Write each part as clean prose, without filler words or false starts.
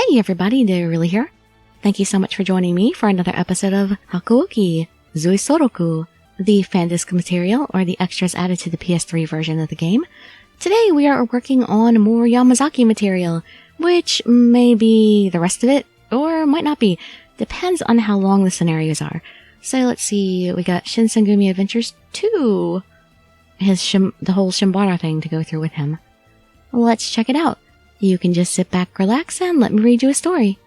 Hey everybody, Dirili here. Thank you so much for joining me for another episode of Hakuouki Zuisoroku, the fan disc material or the extras added to the PS3 version of the game. Today we are working on more Yamazaki material, which may be the rest of it, or might not be. Depends on how long the scenarios are. So let's see, we got Shinsengumi Adventures 2. The whole Shimbara thing to go through with him. Let's check it out. You can just sit back, relax, and let me read you a story.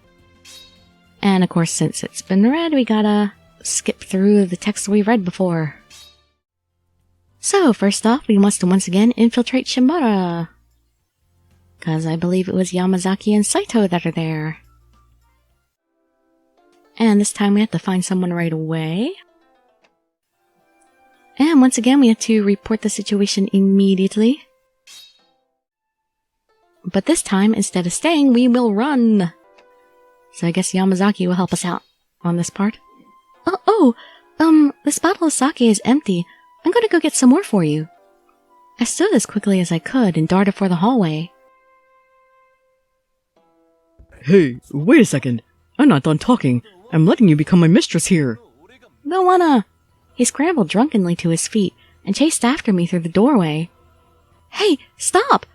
And of course, since it's been read, we gotta skip through the text we read before. So, first off, we must once again infiltrate Shimbara. Cause I believe it was Yamazaki and Saito that are there. And this time we have to find someone right away. And once again, we have to report the situation immediately. But this time, instead of staying, we will run. So I guess Yamazaki will help us out on this part. This bottle of sake is empty. I'm gonna go get some more for you. I stood as quickly as I could and darted for the hallway. Hey, wait a second. I'm not done talking. I'm letting you become my mistress here. Don't wanna. He scrambled drunkenly to his feet and chased after me through the doorway. Hey, stop!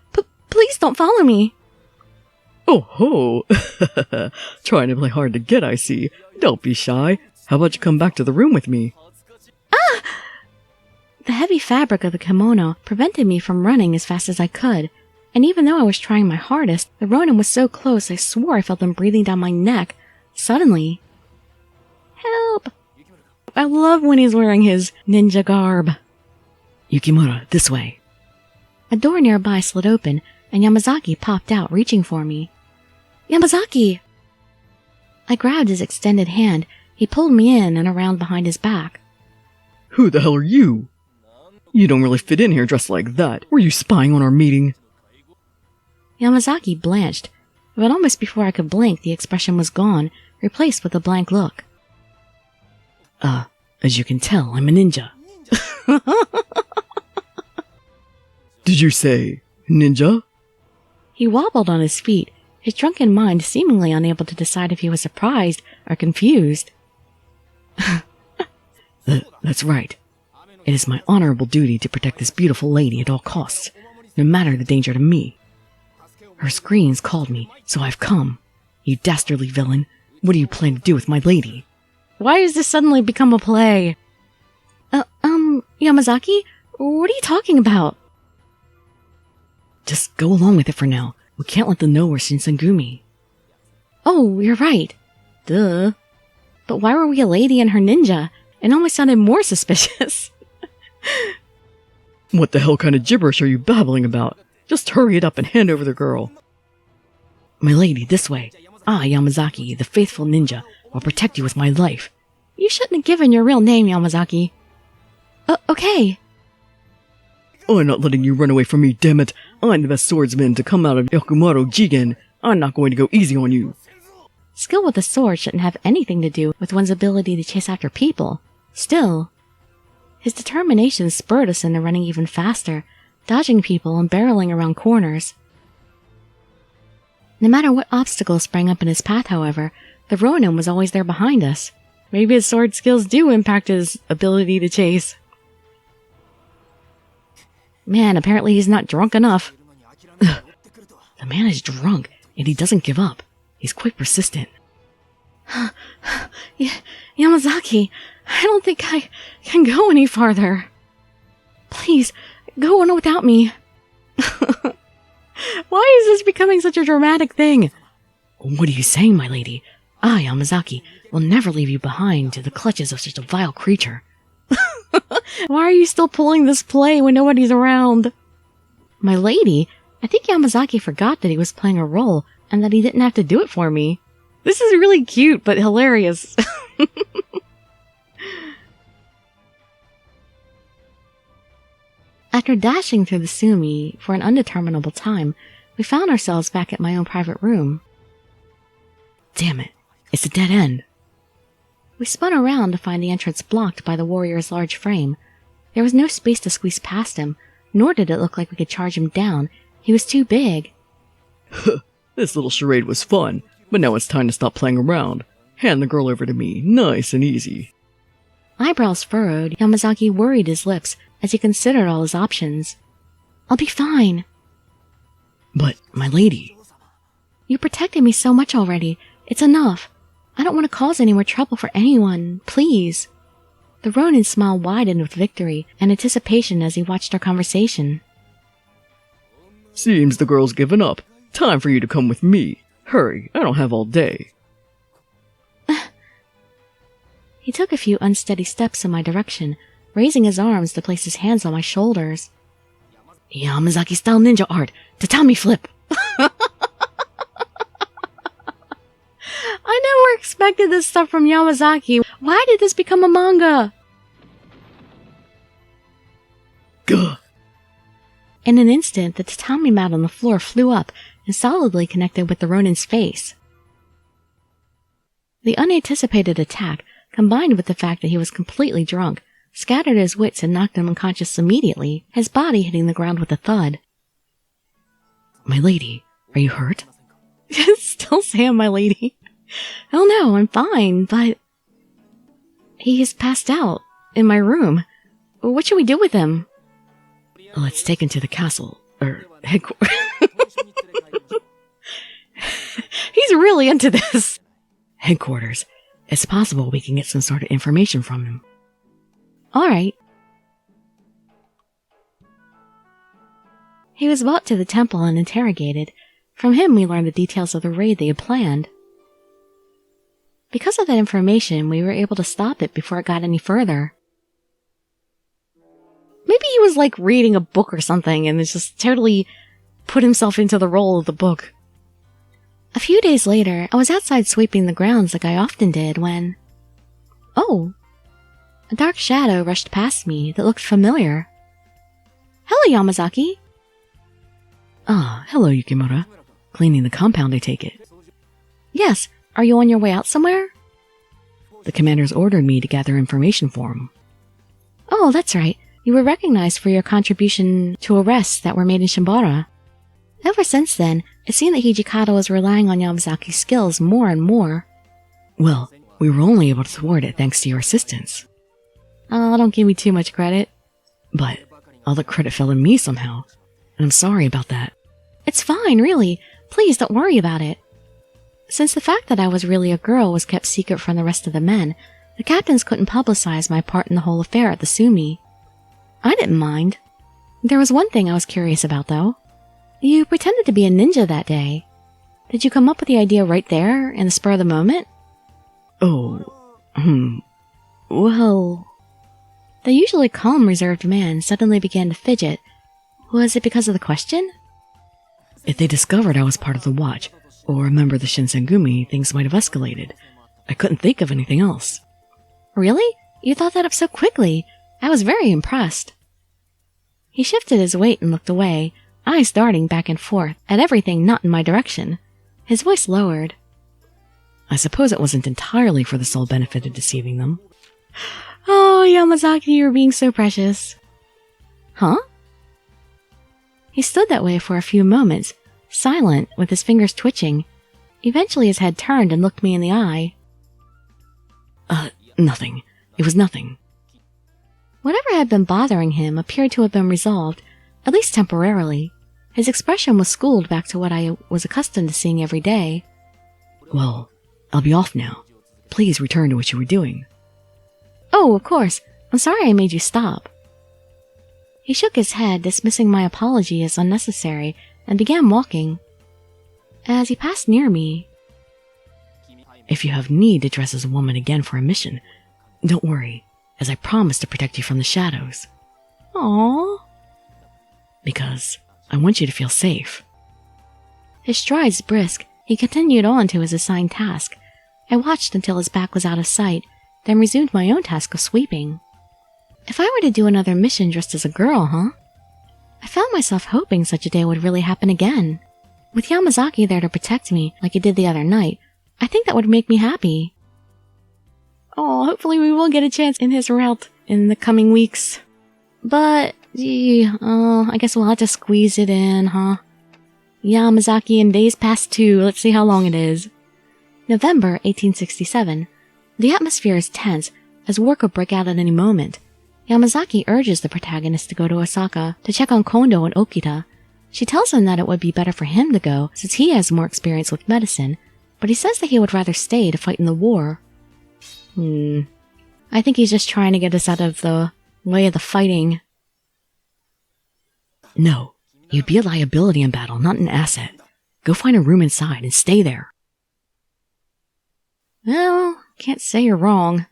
Please don't follow me. Oh ho! Trying to play hard to get, I see. Don't be shy. How about you come back to the room with me? Ah! The heavy fabric of the kimono prevented me from running as fast as I could, and even though I was trying my hardest, the Ronin was so close I swore I felt him breathing down my neck. Suddenly... Help! I love when he's wearing his ninja garb. Yukimura, this way. A door nearby slid open, and Yamazaki popped out, reaching for me. Yamazaki! I grabbed his extended hand. He pulled me in and around behind his back. Who the hell are you? You don't really fit in here dressed like that. Were you spying on our meeting? Yamazaki blanched, but almost before I could blink, the expression was gone, replaced with a blank look. As you can tell, I'm a ninja. Did you say ninja? He wobbled on his feet, his drunken mind seemingly unable to decide if he was surprised or confused. That's right. It is my honorable duty to protect this beautiful lady at all costs, no matter the danger to me. Her screams called me, so I've come. You dastardly villain, what do you plan to do with my lady? Why has this suddenly become a play? Yamazaki? What are you talking about? Just go along with it for now. We can't let them know we're Shinsengumi. Oh, you're right. Duh. But why were we a lady and her ninja? It almost sounded more suspicious. What the hell kind of gibberish are you babbling about? Just hurry it up and hand over the girl. My lady, this way. I, Yamazaki, the faithful ninja, will protect you with my life. You shouldn't have given your real name, Yamazaki. Okay. I'm not letting you run away from me, damn it. I'm the best swordsman to come out of Yakumaru Jigen. I'm not going to go easy on you. Skill with a sword shouldn't have anything to do with one's ability to chase after people. Still, his determination spurred us into running even faster, dodging people and barreling around corners. No matter what obstacles sprang up in his path, however, the Ronin was always there behind us. Maybe his sword skills do impact his ability to chase. Man, apparently he's not drunk enough. The man is drunk, and he doesn't give up. He's quite persistent. Yamazaki, I don't think I can go any farther. Please, go on without me. Why is this becoming such a dramatic thing? What are you saying, my lady? I, Yamazaki, will never leave you behind to the clutches of such a vile creature. Why are you still pulling this play when nobody's around? My lady, I think Yamazaki forgot that he was playing a role and that he didn't have to do it for me. This is really cute, but hilarious. After dashing through the sumi for an undeterminable time, we found ourselves back at my own private room. Damn it, it's a dead end. We spun around to find the entrance blocked by the warrior's large frame. There was no space to squeeze past him, nor did it look like we could charge him down. He was too big. This little charade was fun. But now it's time to stop playing around. Hand the girl over to me, nice and easy. Eyebrows furrowed, Yamazaki worried his lips as he considered all his options. I'll be fine. But, my lady... You protected me so much already. It's enough. I don't want to cause any more trouble for anyone. Please. The Ronin's smile widened with victory and anticipation as he watched our conversation. Seems the girl's given up. Time for you to come with me. Hurry, I don't have all day. He took a few unsteady steps in my direction, raising his arms to place his hands on my shoulders. Yamazaki-style ninja art, tatami flip. I never expected this stuff from Yamazaki. Why did this become a manga? Gah! In an instant, the tatami mat on the floor flew up and solidly connected with the Ronin's face. The unanticipated attack, combined with the fact that he was completely drunk, scattered his wits and knocked him unconscious immediately, his body hitting the ground with a thud. My lady, are you hurt? Still Sam, my lady. Oh no, I'm fine, but... He is passed out in my room. What should we do with him? Let's take him to the castle, headquarters. He's really into this. Headquarters. It's possible we can get some sort of information from him. Alright. He was brought to the temple and interrogated. From him we learned the details of the raid they had planned. Because of that information, we were able to stop it before it got any further. Maybe he was like reading a book or something and just totally put himself into the role of the book. A few days later, I was outside sweeping the grounds like I often did when... Oh! A dark shadow rushed past me that looked familiar. Hello, Yamazaki! Ah, hello, Yukimura. Cleaning the compound, I take it. Yes, are you on your way out somewhere? The commander's ordered me to gather information for him. Oh, that's right. You were recognized for your contribution to arrests that were made in Shimbara. Ever since then, it seemed that Hijikata was relying on Yamazaki's skills more and more. Well, we were only able to thwart it thanks to your assistance. Oh, don't give me too much credit. But all the credit fell on me somehow, and I'm sorry about that. It's fine, really. Please don't worry about it. Since the fact that I was really a girl was kept secret from the rest of the men, the captains couldn't publicize my part in the whole affair at the Sumi. I didn't mind. There was one thing I was curious about, though. You pretended to be a ninja that day. Did you come up with the idea right there, in the spur of the moment? Well... The usually calm, reserved man suddenly began to fidget. Was it because of the question? If they discovered I was part of the watch, or a member of the Shinsengumi, things might have escalated. I couldn't think of anything else. Really? You thought that up so quickly. I was very impressed. He shifted his weight and looked away, eyes darting back and forth at everything not in my direction. His voice lowered. I suppose it wasn't entirely for the sole benefit of deceiving them. Oh, Yamazaki, you're being so precious. Huh? He stood that way for a few moments, silent, with his fingers twitching. Eventually his head turned and looked me in the eye. Nothing. It was nothing. Whatever had been bothering him appeared to have been resolved, at least temporarily. His expression was schooled back to what I was accustomed to seeing every day. Well, I'll be off now. Please return to what you were doing. Oh, of course. I'm sorry I made you stop. He shook his head, dismissing my apology as unnecessary, and began walking. As he passed near me... If you have need to dress as a woman again for a mission, don't worry, as I promise to protect you from the shadows. Aww. Because I want you to feel safe. His strides brisk, he continued on to his assigned task. I watched until his back was out of sight, then resumed my own task of sweeping. If I were to do another mission dressed as a girl, huh? I found myself hoping such a day would really happen again. With Yamazaki there to protect me, like he did the other night, I think that would make me happy. Oh, hopefully we will get a chance in his route in the coming weeks. But, I guess we'll have to squeeze it in, huh? Yamazaki in days past 2, let's see how long it is. November 1867. The atmosphere is tense as war could break out at any moment. Yamazaki urges the protagonist to go to Osaka to check on Kondo and Okita. She tells him that it would be better for him to go since he has more experience with medicine, but he says that he would rather stay to fight in the war. I think he's just trying to get us out of the way of the fighting. No, you'd be a liability in battle, not an asset. Go find a room inside and stay there. Well, can't say you're wrong.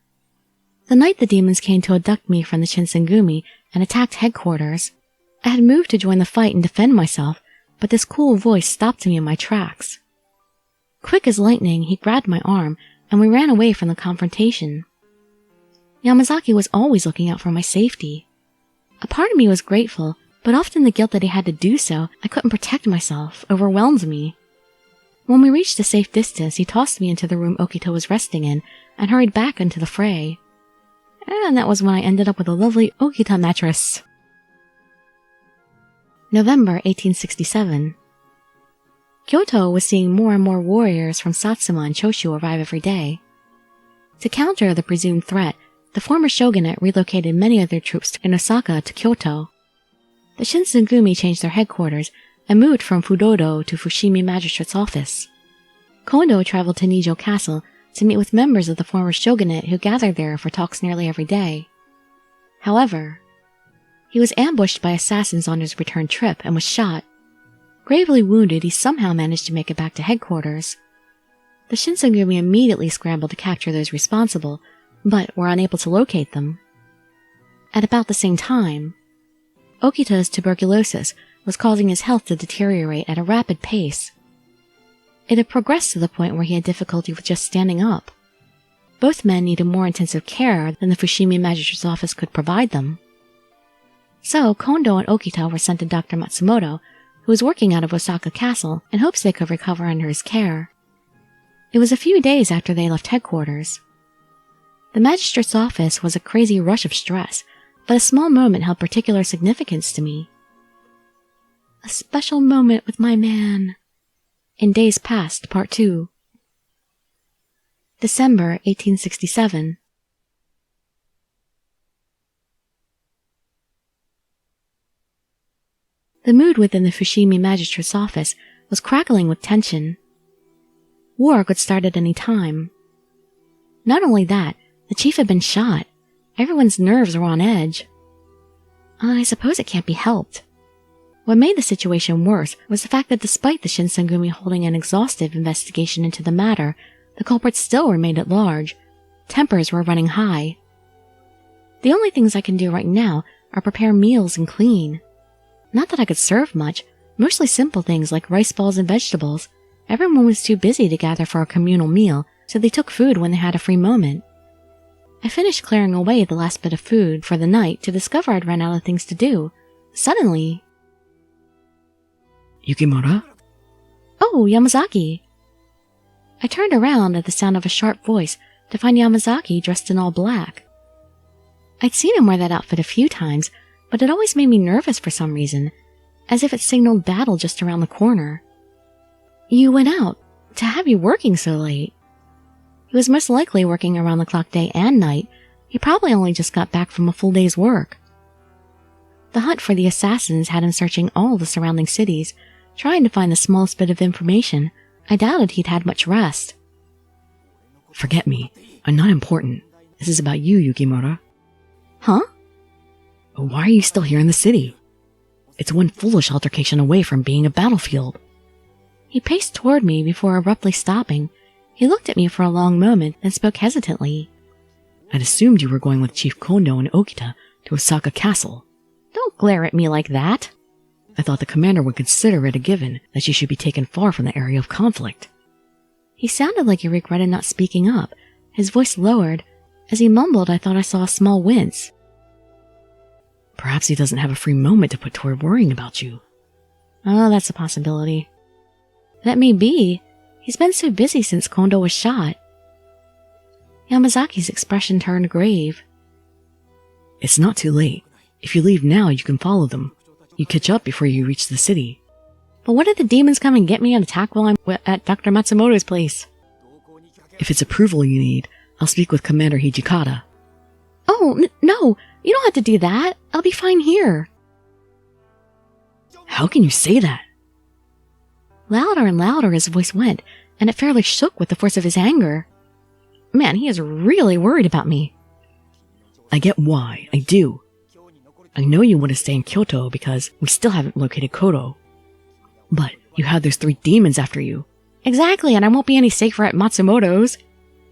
The night the demons came to abduct me from the Shinsengumi and attacked headquarters, I had moved to join the fight and defend myself, but this cool voice stopped me in my tracks. Quick as lightning, he grabbed my arm, and we ran away from the confrontation. Yamazaki was always looking out for my safety. A part of me was grateful, but often the guilt that he had to do so, I couldn't protect myself, overwhelmed me. When we reached a safe distance, he tossed me into the room Okita was resting in and hurried back into the fray. And that was when I ended up with a lovely Okita mattress. November 1867. Kyoto was seeing more and more warriors from Satsuma and Choshu arrive every day. To counter the presumed threat, the former shogunate relocated many of their troops in Osaka to Kyoto. The Shinsengumi changed their headquarters and moved from Fudodo to Fushimi Magistrate's office. Kondo traveled to Nijo Castle to meet with members of the former shogunate who gathered there for talks nearly every day. However, he was ambushed by assassins on his return trip and was shot. Gravely wounded, he somehow managed to make it back to headquarters. The Shinsengumi immediately scrambled to capture those responsible, but were unable to locate them. At about the same time, Okita's tuberculosis was causing his health to deteriorate at a rapid pace. It had progressed to the point where he had difficulty with just standing up. Both men needed more intensive care than the Fushimi Magistrate's office could provide them. So, Kondo and Okita were sent to Dr. Matsumoto, who was working out of Osaka Castle, in hopes they could recover under his care. It was a few days after they left headquarters. The magistrate's office was a crazy rush of stress, but a small moment held particular significance to me. A special moment with my man. In Days Past, Part 2. December 1867. The mood within the Fushimi Magistrate's office was crackling with tension. War could start at any time. Not only that, the chief had been shot. Everyone's nerves were on edge. I suppose it can't be helped. What made the situation worse was the fact that despite the Shinsengumi holding an exhaustive investigation into the matter, the culprits still remained at large. Tempers were running high. The only things I can do right now are prepare meals and clean. Not that I could serve much, mostly simple things like rice balls and vegetables. Everyone was too busy to gather for a communal meal, so they took food when they had a free moment. I finished clearing away the last bit of food for the night to discover I'd run out of things to do. Suddenly... Yukimura? Oh, Yamazaki! I turned around at the sound of a sharp voice to find Yamazaki dressed in all black. I'd seen him wear that outfit a few times, but it always made me nervous for some reason, as if it signaled battle just around the corner. You went out. To have you working so late. He was most likely working around-the-clock day and night. He probably only just got back from a full day's work. The hunt for the assassins had him searching all the surrounding cities, trying to find the smallest bit of information. I doubted he'd had much rest. Forget me. I'm not important. This is about you, Yukimura. Huh? Why are you still here in the city? It's one foolish altercation away from being a battlefield. He paced toward me before abruptly stopping. He looked at me for a long moment, then spoke hesitantly. I'd assumed you were going with Chief Kondo and Okita to Osaka Castle. Don't glare at me like that. I thought the commander would consider it a given that you should be taken far from the area of conflict. He sounded like he regretted not speaking up. His voice lowered. As he mumbled, I thought I saw a small wince. Perhaps he doesn't have a free moment to put toward worrying about you. Oh, that's a possibility. That may be. He's been so busy since Kondo was shot. Yamazaki's expression turned grave. It's not too late. If you leave now, you can follow them. You catch up before you reach the city. But what if the demons come and get me and attack while I'm at Dr. Matsumoto's place? If it's approval you need, I'll speak with Commander Hijikata. Oh, no, you don't have to do that. I'll be fine here. How can you say that? Louder and louder his voice went, and it fairly shook with the force of his anger. Man, he is really worried about me. I get why, I do. I know you want to stay in Kyoto because we still haven't located Koto. But you have those 3 demons after you. Exactly, and I won't be any safer at Matsumoto's.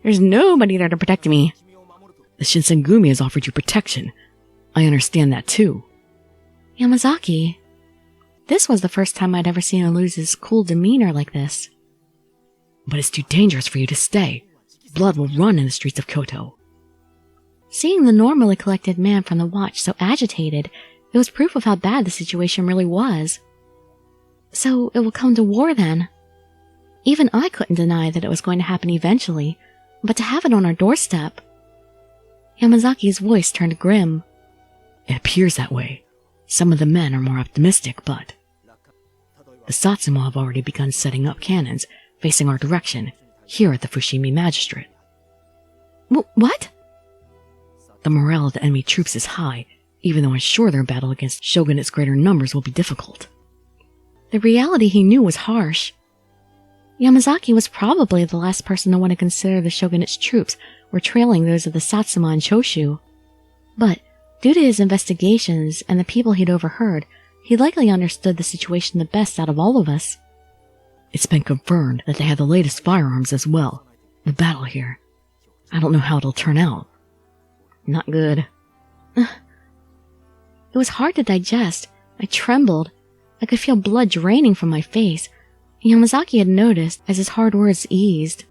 There's nobody there to protect me. The Shinsengumi has offered you protection. I understand that too. Yamazaki. This was the first time I'd ever seen him lose his cool demeanor like this. But it's too dangerous for you to stay. Blood will run in the streets of Kyoto. Seeing the normally collected man from the watch so agitated, it was proof of how bad the situation really was. So it will come to war then. Even I couldn't deny that it was going to happen eventually, but to have it on our doorstep. Yamazaki's voice turned grim. It appears that way. Some of the men are more optimistic, but the Satsuma have already begun setting up cannons facing our direction here at the Fushimi Magistrate. What? The morale of the enemy troops is high, even though I'm sure their battle against Shogunate's greater numbers will be difficult. The reality he knew was harsh. Yamazaki was probably the last person to want to consider the Shogunate's troops were trailing those of the Satsuma and Choshu. But due to his investigations and the people he'd overheard, he likely understood the situation the best out of all of us. It's been confirmed that they have the latest firearms as well. The battle here. I don't know how it'll turn out. Not good. It was hard to digest. I trembled. I could feel blood draining from my face. Yamazaki had noticed as his hard words eased.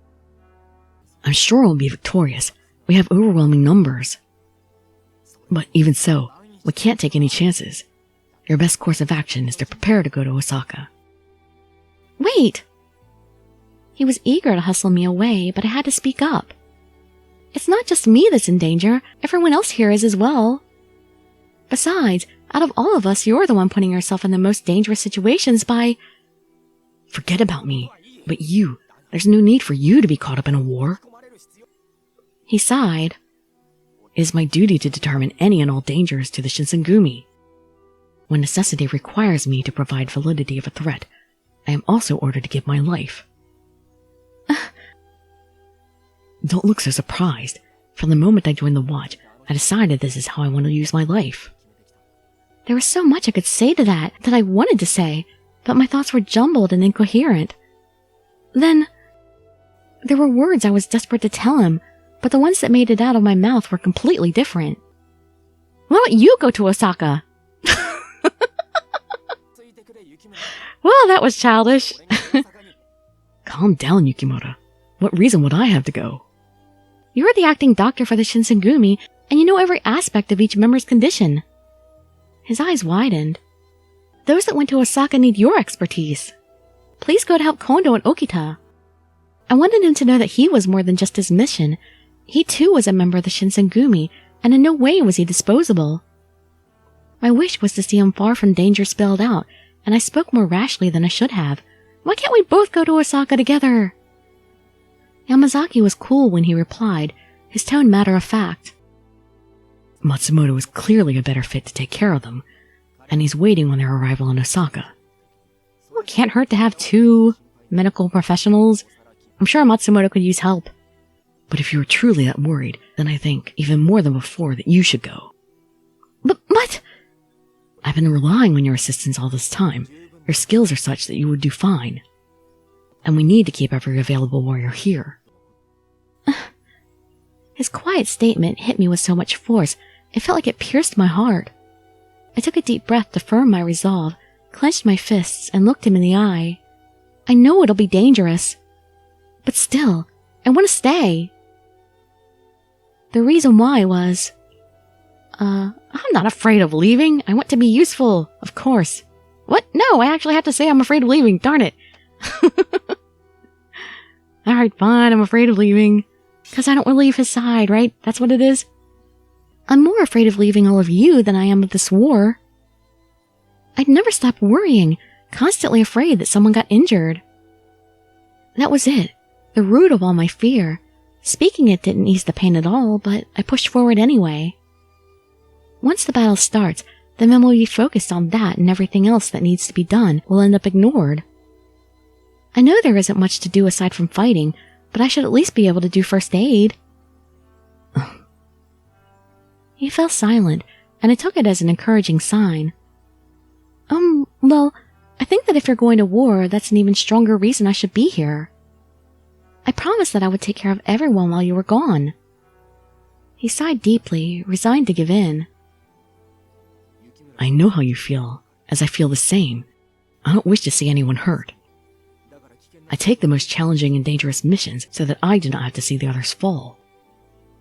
I'm sure we'll be victorious. We have overwhelming numbers. But even so, we can't take any chances. Your best course of action is to prepare to go to Osaka. Wait! He was eager to hustle me away, but I had to speak up. It's not just me that's in danger, everyone else here is as well. Besides, out of all of us, you're the one putting yourself in the most dangerous situations by... Forget about me, but you, there's no need for you to be caught up in a war. He sighed. It is my duty to determine any and all dangers to the Shinsengumi. When necessity requires me to provide validity of a threat, I am also ordered to give my life. Don't look so surprised. From the moment I joined the watch, I decided this is how I want to use my life. There was so much I could say to that I wanted to say, but my thoughts were jumbled and incoherent. Then, there were words I was desperate to tell him, but the ones that made it out of my mouth were completely different. Why don't you go to Osaka? Well, that was childish. Calm down, Yukimura. What reason would I have to go? You're the acting doctor for the Shinsengumi, and you know every aspect of each member's condition. His eyes widened. Those that went to Osaka need your expertise. Please go to help Kondo and Okita. I wanted him to know that he was more than just his mission. He too was a member of the Shinsengumi, and in no way was he disposable. My wish was to see him far from danger spelled out, and I spoke more rashly than I should have. Why can't we both go to Osaka together? Yamazaki was cool when he replied, his tone matter-of-fact. Matsumoto is clearly a better fit to take care of them, and he's waiting on their arrival in Osaka. Well, it can't hurt to have 2 medical professionals. I'm sure Matsumoto could use help. But if you're truly that worried, then I think, even more than before, that you should go. But what? I've been relying on your assistance all this time. Your skills are such that you would do fine. And we need to keep every available warrior here. His quiet statement hit me with so much force, it felt like it pierced my heart. I took a deep breath to firm my resolve, clenched my fists, and looked him in the eye. I know it'll be dangerous. But still, I want to stay. The reason why was... I'm not afraid of leaving. I want to be useful, of course. What? No, I actually have to say I'm afraid of leaving, darn it. Alright, fine, I'm afraid of leaving. Because I don't want to leave his side, right? That's what it is? I'm more afraid of leaving all of you than I am of this war. I'd never stop worrying, constantly afraid that someone got injured. That was it, the root of all my fear. Speaking it didn't ease the pain at all, but I pushed forward anyway. Once the battle starts, the men will be focused on that, and everything else that needs to be done will end up ignored. I know there isn't much to do aside from fighting, but I should at least be able to do first aid. He fell silent, and I took it as an encouraging sign. Well, I think that if you're going to war, that's an even stronger reason I should be here. I promised that I would take care of everyone while you were gone. He sighed deeply, resigned to give in. I know how you feel, as I feel the same. I don't wish to see anyone hurt. I take the most challenging and dangerous missions so that I do not have to see the others fall.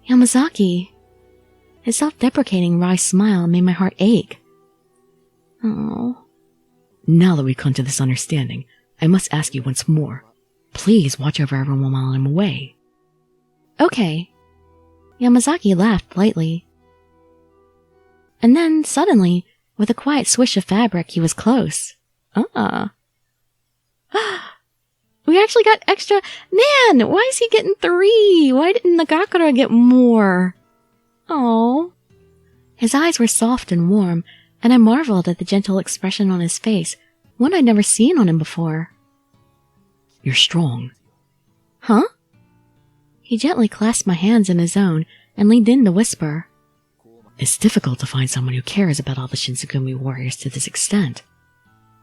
Yamazaki. His self-deprecating wry smile made my heart ache. Oh. Now that we've come to this understanding, I must ask you once more. Please watch over everyone while I'm away. Okay. Yamazaki laughed lightly. And then, suddenly, with a quiet swish of fabric, he was close. We actually got extra— Man, why is he getting 3? Why didn't Nagakura get more? Oh. His eyes were soft and warm, and I marveled at the gentle expression on his face, one I'd never seen on him before. You're strong. Huh? He gently clasped my hands in his own and leaned in to whisper. It's difficult to find someone who cares about all the Shinsengumi warriors to this extent.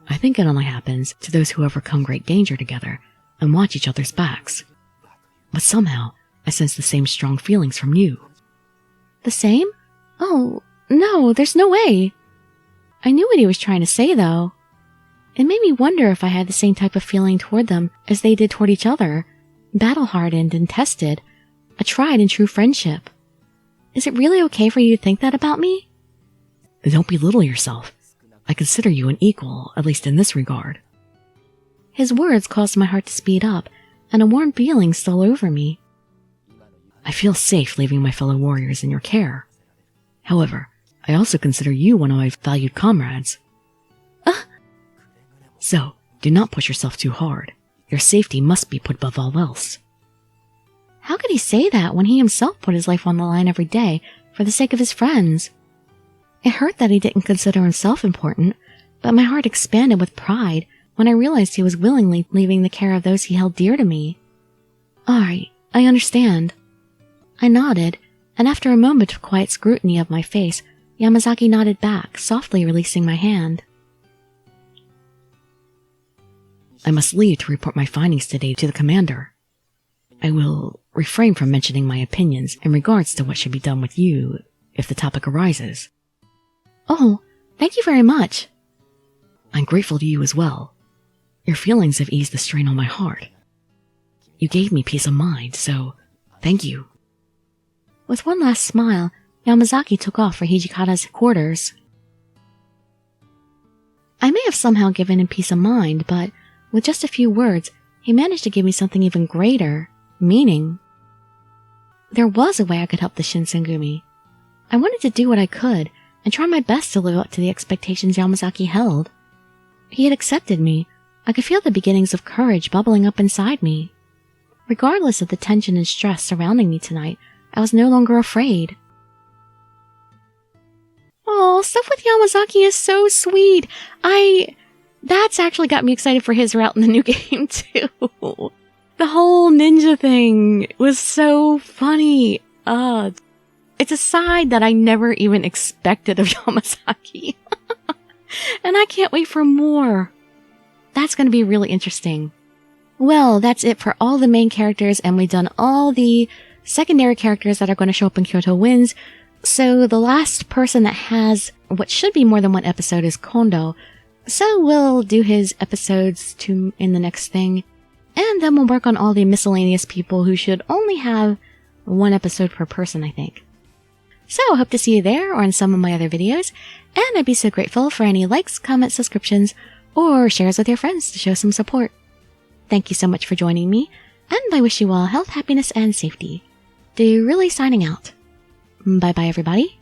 I think it only happens to those who overcome great danger together and watch each other's backs. But somehow, I sense the same strong feelings from you. The same? Oh, no, there's no way. I knew what he was trying to say, though. It made me wonder if I had the same type of feeling toward them as they did toward each other, battle-hardened and tested, a tried and true friendship. Is it really okay for you to think that about me? Don't belittle yourself. I consider you an equal, at least in this regard. His words caused my heart to speed up, and a warm feeling stole over me. I feel safe leaving my fellow warriors in your care. However, I also consider you one of my valued comrades. So, do not push yourself too hard. Your safety must be put above all else. How could he say that when he himself put his life on the line every day for the sake of his friends? It hurt that he didn't consider himself important, but my heart expanded with pride when I realized he was willingly leaving the care of those he held dear to me. All right, I understand. I nodded, and after a moment of quiet scrutiny of my face, Yamazaki nodded back, softly releasing my hand. I must leave to report my findings today to the commander. I will refrain from mentioning my opinions in regards to what should be done with you if the topic arises. Oh, thank you very much. I'm grateful to you as well. Your feelings have eased the strain on my heart. You gave me peace of mind, so thank you. With one last smile, Yamazaki took off for Hijikata's quarters. I may have somehow given him peace of mind, but with just a few words, he managed to give me something even greater, meaning. There was a way I could help the Shinsengumi. I wanted to do what I could and try my best to live up to the expectations Yamazaki held. He had accepted me. I could feel the beginnings of courage bubbling up inside me. Regardless of the tension and stress surrounding me tonight, I was no longer afraid. Oh, stuff with Yamazaki is so sweet. That's actually got me excited for his route in the new game, too. The whole ninja thing was so funny. It's a side that I never even expected of Yamazaki. And I can't wait for more. That's going to be really interesting. Well, that's it for all the main characters, and we've done all the secondary characters that are going to show up in Kyoto Winds. So the last person that has what should be more than one episode is Kondo. So we'll do his episodes in the next thing. And then we'll work on all the miscellaneous people who should only have one episode per person, I think. So I hope to see you there or in some of my other videos. And I'd be so grateful for any likes, comments, subscriptions, or shares with your friends to show some support. Thank you so much for joining me, and I wish you all health, happiness, and safety. Dirili signing out. Bye-bye, everybody.